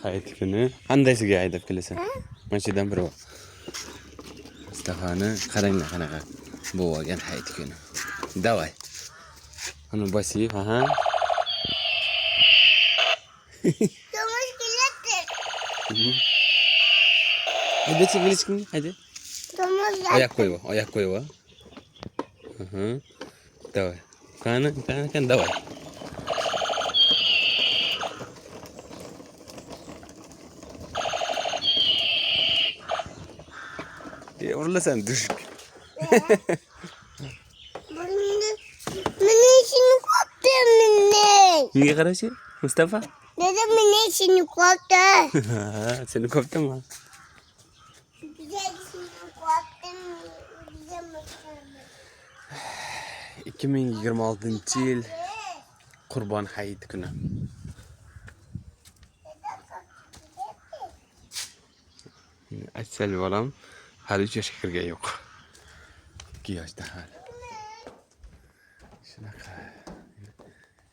Hayit kuni qandaysiga haydab kelasan? Mana shu yerdan biri bor. Mustafani qaranglar qanaqa bo'lgan hayit kuni. Davay. Uni bosib, ha. Tomuş geletti. Hadi çevirsin, hadi. Tomuş Ayak koy, ayak koy. Hı. Davay. Kan davay. Uğurlasan düşük. Beni işini koptu minne. Niye karşı? Mustafa? Dedim beni işini koptu. Seni koptu mu? Güzel işini koptu. Güzel mısın? 2026 yıl Kurban Hayit günü. Aysel balam hali 3 yoshga kirgan yo'q. 2 yoshda hali. Shunaqa.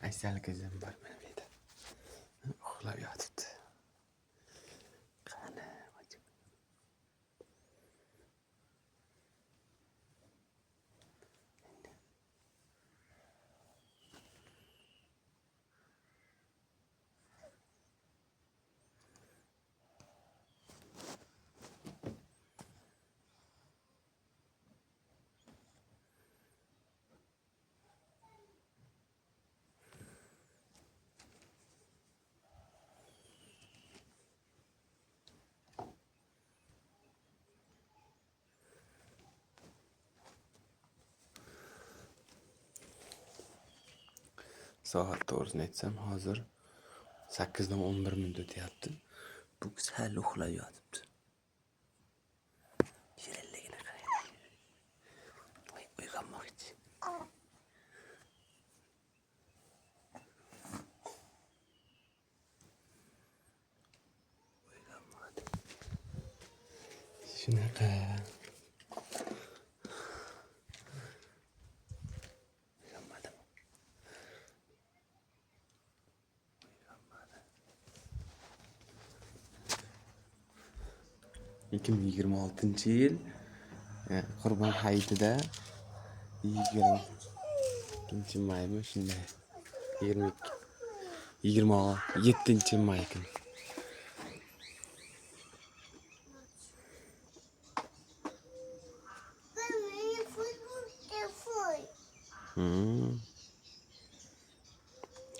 Aysel qizim bor mana bu yerda. Uxlab yotibdi. Qani, majib. Soat to'g'risini aytsam, hozir 8:11 o'tyapti. Bu sal uxlab yotibdi. Shirinligini qarang. Uyg'onmoqchi. Uyg'onmadi. Shunaqa. Uyg'onmadimi? 2026 yil Qurbon hayitida 20-maymi shunday 27-may kuni.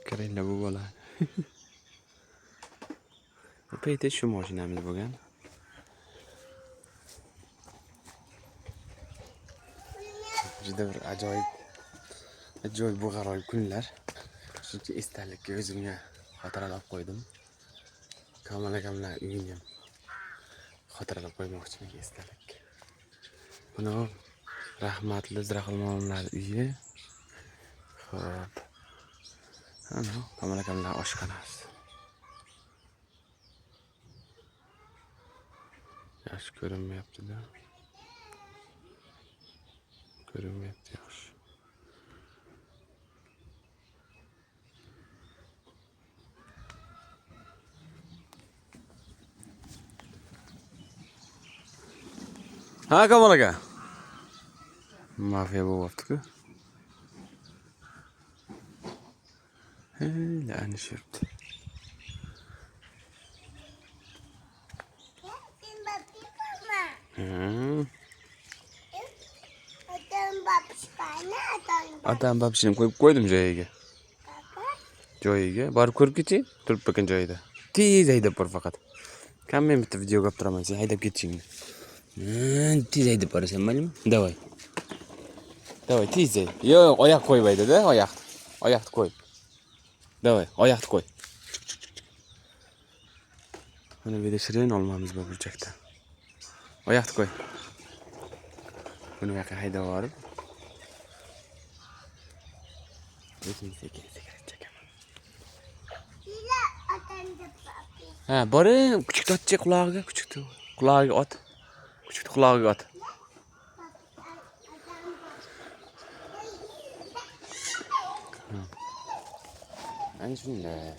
Qaranglar bu bola. Bu paytda shu mashinamiz bo'lgan. Juda bir ajoyib bu g'aroyib kunlar. Shuncha esdalikka o'zimga xotiralab qo'ydim. Kamal akamlar uyini ham xotiralab qo'ymoqchiman esdalik. Buni rahmatli Ziraqul momlar uyi. Xo'p. Ana Kamal akamlar oshxonasi. Yaxshi ko'rinmayapti-da. Ko'rinmayapti yaxshi. Ha Kamal aka. Mafiya bo'lyapti-ku. La'ni shirdi. Atam babishini qo'yib qo'ydim joyiga. Joyiga borib ko'rib ketchi, turib ekan joyida. Tez haydab bor faqat. Kam men bitta video olib turaman, sen haydab ketishingni. Tez haydab borasan, maylimi? Davay. Davay, tez hayd. Yo'q, oyoq qo'ymaydi-da, oyoqni. Oyoqni qo'y. Davay, oyoqni qo'y. Mana bu yerda shirin olmamiz bor burchakda. Oyoqni qo'y. Buni yoqqa haydab borib. Lekin sekin chekaman. Ha, boring, kuchukni otchi qulog'iga, kuchukni qulog'iga ot. Kuchukni qulog'iga ot. Ana shunday.